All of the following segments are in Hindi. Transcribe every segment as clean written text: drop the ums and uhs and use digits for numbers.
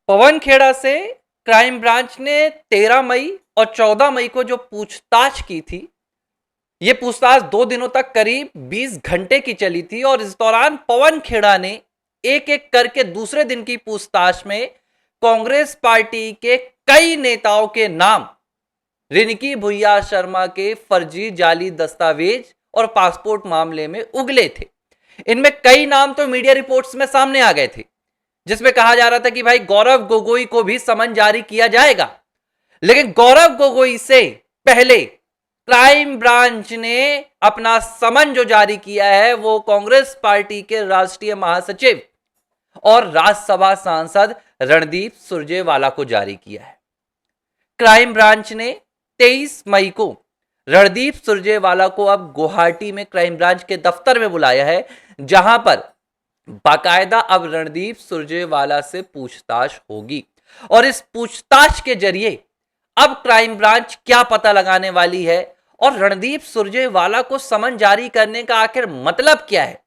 पवन खेड़ा से क्राइम ब्रांच ने 13 मई और 14 मई को जो पूछताछ की थी, ये पूछताछ 2 दिनों तक करीब 20 घंटे की चली थी और इस दौरान पवन खेड़ा ने एक एक करके दूसरे दिन की पूछताछ में कांग्रेस पार्टी के कई नेताओं के नाम रिंकी भुइया शर्मा के फर्जी जाली दस्तावेज और पासपोर्ट मामले में उगले थे। इनमें कई नाम तो मीडिया रिपोर्ट्स में सामने आ गए थे, जिसमें कहा जा रहा था कि भाई गौरव गोगोई को भी समन जारी किया जाएगा। लेकिन गौरव गोगोई से पहले क्राइम ब्रांच ने अपना समन जो जारी किया है वो कांग्रेस पार्टी के राष्ट्रीय महासचिव और राज्यसभा सांसद रणदीप सुरजेवाला को जारी किया है। क्राइम ब्रांच ने 23 मई को रणदीप सुरजेवाला को अब गुवाहाटी में क्राइम ब्रांच के दफ्तर में बुलाया है, जहां पर बाकायदा अब रणदीप सुरजेवाला से पूछताछ होगी। और इस पूछताछ के जरिए अब क्राइम ब्रांच क्या पता लगाने वाली है और रणदीप सुरजेवाला को समन जारी करने का आखिर मतलब क्या है।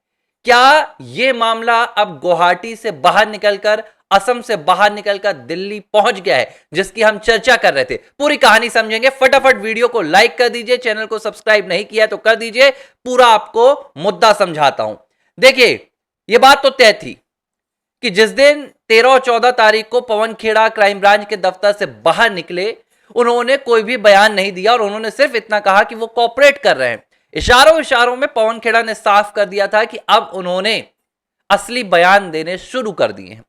क्या यह मामला अब गुवाहाटी से बाहर निकलकर, असम से बाहर निकलकर दिल्ली पहुंच गया है, जिसकी हम चर्चा कर रहे थे। पूरी कहानी समझेंगे। फटाफट वीडियो को लाइक कर दीजिए, चैनल को सब्सक्राइब नहीं किया तो कर दीजिए। पूरा आपको मुद्दा समझाता हूं। देखिए, यह बात तो तय थी कि जिस दिन 13 और 14 तारीख को पवन खेड़ा क्राइम ब्रांच के दफ्तर से बाहर निकले, उन्होंने कोई भी बयान नहीं दिया और उन्होंने सिर्फ इतना कहा कि वो कोऑपरेट कर रहे हैं। इशारों इशारों में पवन खेड़ा ने साफ कर दिया था कि अब उन्होंने असली बयान देने शुरू कर दिए हैं।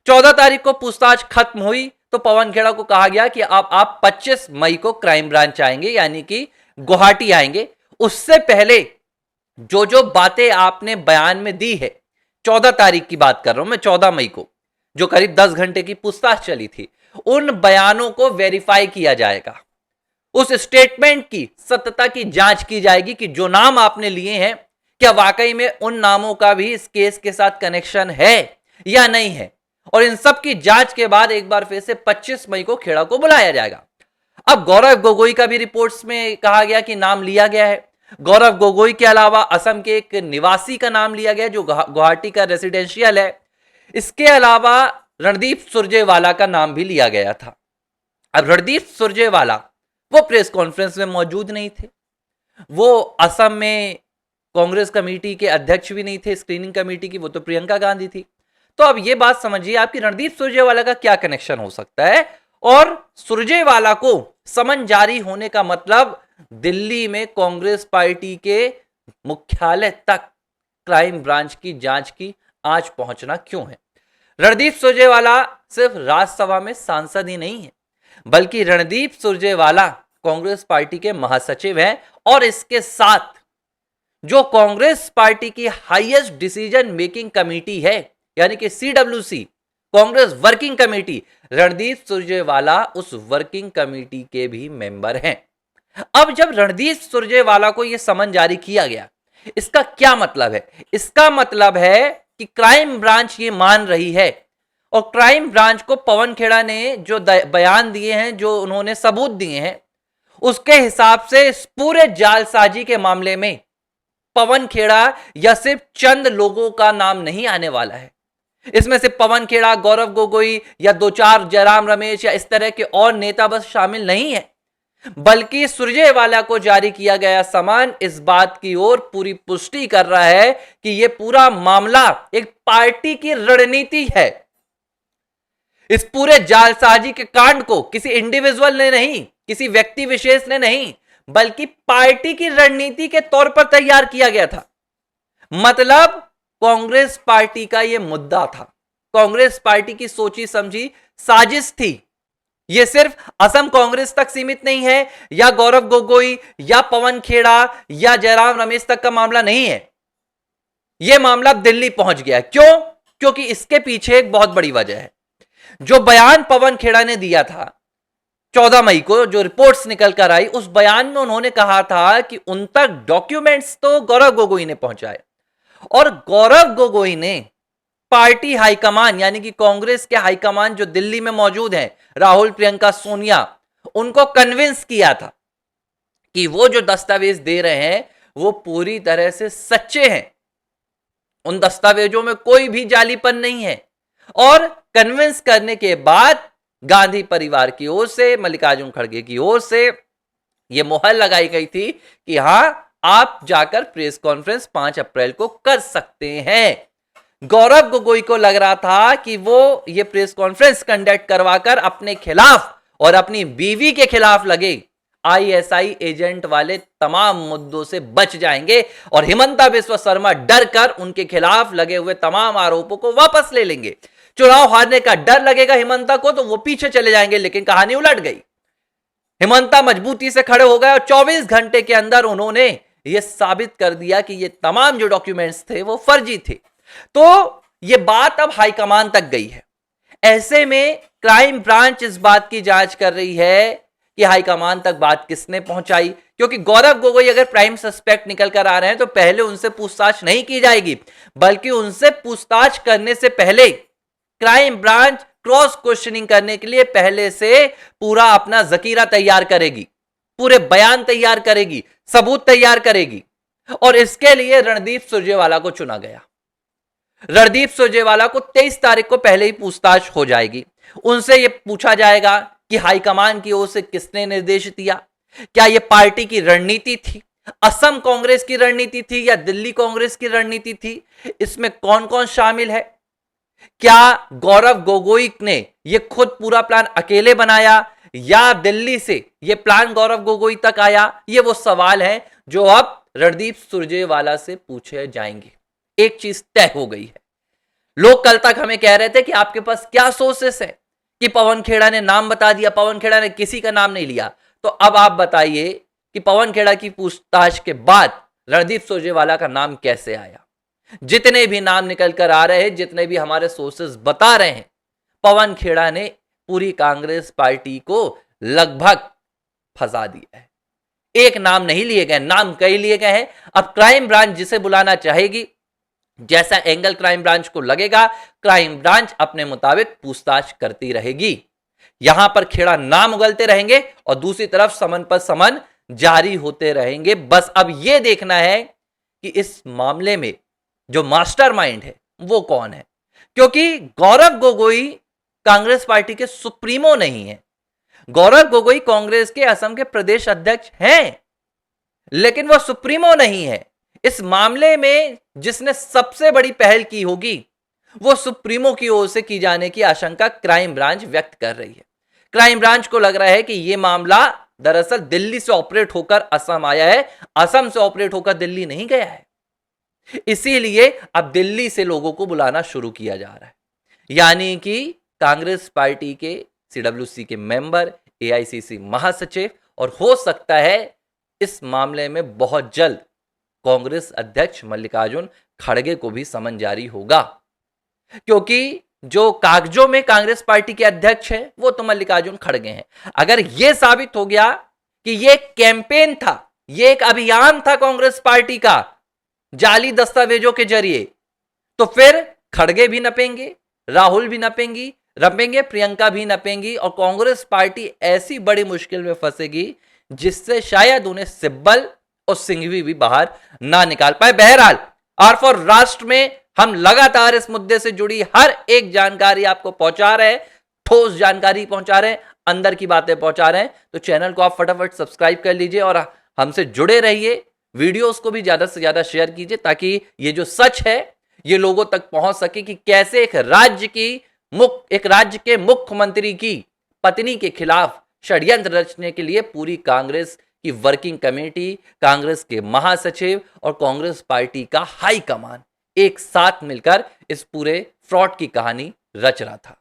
14 तारीख को पूछताछ खत्म हुई तो पवन खेड़ा को कहा गया कि अब आप 25 मई को क्राइम ब्रांच आएंगे, यानी कि गुवाहाटी आएंगे। उससे पहले जो जो बातें आपने बयान में दी है, 14 तारीख की बात कर रहा हूं मैं, 14 मई को जो करीब 10 घंटे की पूछताछ चली थी, उन बयानों को वेरीफाई किया जाएगा। उस स्टेटमेंट की सत्यता की जांच की जाएगी कि जो नाम आपने लिए हैं, क्या वाकई में उन नामों का भी इस केस के साथ कनेक्शन है या नहीं है। और इन सब की जांच के बाद एक बार फिर से 25 मई को खेड़ा को बुलाया जाएगा। अब गौरव गोगोई का भी रिपोर्ट्स में कहा गया कि नाम लिया गया है। गौरव गोगोई के अलावा असम के एक निवासी का नाम लिया गया जो गुवाहाटी का रेसिडेंशियल है। इसके अलावा रणदीप सुरजेवाला का नाम भी लिया गया था। अब रणदीप सुरजेवाला वो प्रेस कॉन्फ्रेंस में मौजूद नहीं थे, वो असम में कांग्रेस कमेटी के अध्यक्ष भी नहीं थे, स्क्रीनिंग कमेटी की, वो तो प्रियंका गांधी थी। तो अब ये बात समझिए आपकी रणदीप सुरजेवाला का क्या कनेक्शन हो सकता है और सुरजेवाला को समन जारी होने का मतलब दिल्ली में कांग्रेस पार्टी के मुख्यालय तक क्राइम ब्रांच की जांच की आज पहुंचना क्यों है। रणदीप सुरजेवाला सिर्फ राज्यसभा में सांसद ही नहीं है, बल्कि रणदीप सुरजेवाला कांग्रेस पार्टी के महासचिव हैं और इसके साथ जो कांग्रेस पार्टी की हाईएस्ट डिसीजन मेकिंग कमेटी है, यानी कि CWC, Congress working committee, Randeep Surjewala उस वर्किंग कमेटी के भी मेंबर हैं। अब जब रणदीप सुरजेवाला को यह समन जारी किया गया, इसका क्या मतलब है? इसका मतलब है कि क्राइम ब्रांच ये मान रही है और क्राइम ब्रांच को पवन खेड़ा ने जो बयान दिए हैं, जो उन्होंने सबूत दिए हैं, उसके हिसाब से इस पूरे जालसाजी के मामले में पवन खेड़ा या सिर्फ चंद लोगों का नाम नहीं आने वाला है। इसमें से पवन खेड़ा, गौरव गोगोई या 2-4 जयराम रमेश या इस तरह के और नेता बस शामिल नहीं है, बल्कि सुरजेवाला को जारी किया गया समन इस बात की ओर पूरी पुष्टि कर रहा है कि यह पूरा मामला एक पार्टी की रणनीति है। इस पूरे जालसाजी के कांड को किसी इंडिविजुअल ने नहीं, किसी व्यक्ति विशेष ने नहीं, बल्कि पार्टी की रणनीति के तौर पर तैयार किया गया था। मतलब कांग्रेस पार्टी का यह मुद्दा था, कांग्रेस पार्टी की सोची समझी साजिश थी। यह सिर्फ असम कांग्रेस तक सीमित नहीं है या गौरव गोगोई या पवन खेड़ा या जयराम रमेश तक का मामला नहीं है। यह मामला दिल्ली पहुंच गया। क्यों? क्योंकि इसके पीछे एक बहुत बड़ी वजह है। जो बयान पवन खेड़ा ने दिया था 14 मई को, जो रिपोर्ट्स निकल कर आई, उस बयान में उन्होंने कहा था कि उन तक डॉक्यूमेंट्स तो गौरव गोगोई ने पहुंचाए और गौरव गोगोई ने पार्टी हाईकमान, यानी कि कांग्रेस के हाईकमान जो दिल्ली में मौजूद हैं, राहुल, प्रियंका, सोनिया, उनको कन्विंस किया था कि वो जो दस्तावेज दे रहे हैं वो पूरी तरह से सच्चे हैं। उन दस्तावेजों में कोई भी जालीपन नहीं है। और कन्विंस करने के बाद गांधी परिवार की ओर से, मल्लिकार्जुन खड़गे की ओर से यह मोहर लगाई गई थी कि हां, आप जाकर प्रेस कॉन्फ्रेंस 5 अप्रैल को कर सकते हैं। गौरव गोगोई को लग रहा था कि वो ये प्रेस कॉन्फ्रेंस कंडक्ट करवाकर अपने खिलाफ और अपनी बीवी के खिलाफ लगे आईएसआई एजेंट वाले तमाम मुद्दों से बच जाएंगे और हिमंता बिस्वा शर्मा डर कर उनके खिलाफ लगे हुए तमाम आरोपों को वापस ले लेंगे। चुनाव हारने का डर लगेगा हिमंता को तो वो पीछे चले जाएंगे, लेकिन कहानी उलट गई। हिमंता मजबूती से खड़े हो गए और 24 घंटे के अंदर उन्होंने यह साबित कर दिया कि ये तमाम जो डॉक्यूमेंट्स थे वो फर्जी थे। तो ये बात अब हाईकमान तक गई है। ऐसे में क्राइम ब्रांच इस बात की जांच कर रही है कि हाईकमान तक बात किसने पहुंचाई, क्योंकि गौरव गोगोई अगर प्राइम सस्पेक्ट निकल कर आ रहे हैं तो पहले उनसे पूछताछ नहीं की जाएगी, बल्कि उनसे पूछताछ करने से पहले क्राइम ब्रांच क्रॉस क्वेश्चनिंग करने के लिए पहले से पूरा अपना जकीरा तैयार करेगी, पूरे बयान तैयार करेगी, सबूत तैयार करेगी। और इसके लिए रणदीप सुरजेवाला को चुना गया। रणदीप सुरजेवाला को 23 तारीख को पहले ही पूछताछ हो जाएगी। उनसे यह पूछा जाएगा कि हाईकमान की ओर से किसने निर्देश दिया, क्या यह पार्टी की रणनीति थी, असम कांग्रेस की रणनीति थी या दिल्ली कांग्रेस की रणनीति थी, इसमें कौन कौन शामिल है, क्या गौरव गोगोई ने यह खुद पूरा प्लान अकेले बनाया या दिल्ली से यह प्लान गौरव गोगोई तक आया। यह वो सवाल है जो अब रणदीप सुरजेवाला से पूछे जाएंगे। एक चीज तय हो गई है। लोग कल तक हमें कह रहे थे कि आपके पास क्या सोर्सेस है कि पवन खेड़ा ने नाम बता दिया, पवन खेड़ा ने किसी का नाम नहीं लिया। तो अब आप बताइए कि पवन खेड़ा की पूछताछ के बाद रणदीप सुरजेवाला का नाम कैसे आया। जितने भी नाम निकल कर आ रहे हैं, जितने भी हमारे सोर्सेस बता रहे हैं, पवन खेड़ा ने पूरी कांग्रेस पार्टी को लगभग फंसा दिया है। एक नाम नहीं लिए गए, नाम कई लिए गए हैं। अब क्राइम ब्रांच जिसे बुलाना चाहेगी, जैसा एंगल क्राइम ब्रांच को लगेगा, क्राइम ब्रांच अपने मुताबिक पूछताछ करती रहेगी। यहां पर खेड़ा नाम उगलते रहेंगे और दूसरी तरफ समन पर समन जारी होते रहेंगे। बस अब यह देखना है कि इस मामले में जो मास्टरमाइंड है वो कौन है, क्योंकि गौरव गोगोई कांग्रेस पार्टी के सुप्रीमो नहीं है। गौरव गोगोई कांग्रेस के असम के प्रदेश अध्यक्ष हैं, लेकिन वह सुप्रीमो नहीं है। इस मामले में जिसने सबसे बड़ी पहल की होगी वो सुप्रीमो की ओर से की जाने की आशंका क्राइम ब्रांच व्यक्त कर रही है। क्राइम ब्रांच को लग रहा है कि यह मामला दरअसल दिल्ली से ऑपरेट होकर असम आया है, असम से ऑपरेट होकर दिल्ली नहीं गया है। इसीलिए अब दिल्ली से लोगों को बुलाना शुरू किया जा रहा है, यानी कि कांग्रेस पार्टी के सीडब्ल्यूसी के मेंबर, एआईसीसी महासचिव और हो सकता है इस मामले में बहुत जल्द कांग्रेस अध्यक्ष मल्लिकार्जुन खड़गे को भी समन जारी होगा, क्योंकि जो कागजों में कांग्रेस पार्टी के अध्यक्ष हैं वो तो मल्लिकार्जुन खड़गे हैं। अगर यह साबित हो गया कि यह कैंपेन था, यह एक अभियान था कांग्रेस पार्टी का जाली दस्तावेजों के जरिए, तो फिर खड़गे भी नपेंगे, राहुल भी नपेंगे, प्रियंका भी नपेंगी और कांग्रेस पार्टी ऐसी बड़ी मुश्किल में फंसेगी जिससे शायद उन्हें सिब्बल और सिंघवी भी बाहर ना निकाल पाए। बहरहाल आर फॉर राष्ट्र में हम लगातार इस मुद्दे से जुड़ी हर एक जानकारी आपको पहुंचा रहे हैं, ठोस जानकारी पहुंचा रहे हैं, अंदर की बातें पहुंचा रहे हैं। तो चैनल को आप फटाफट सब्सक्राइब कर लीजिए और हमसे जुड़े रहिए। वीडियोस को भी ज्यादा से ज्यादा शेयर कीजिए ताकि ये जो सच है ये लोगों तक पहुंच सके कि कैसे एक राज्य के मुख्यमंत्री की पत्नी के खिलाफ षड्यंत्र रचने के लिए पूरी कांग्रेस की वर्किंग कमेटी, कांग्रेस के महासचिव और कांग्रेस पार्टी का हाई कमान एक साथ मिलकर इस पूरे फ्रॉड की कहानी रच रहा था।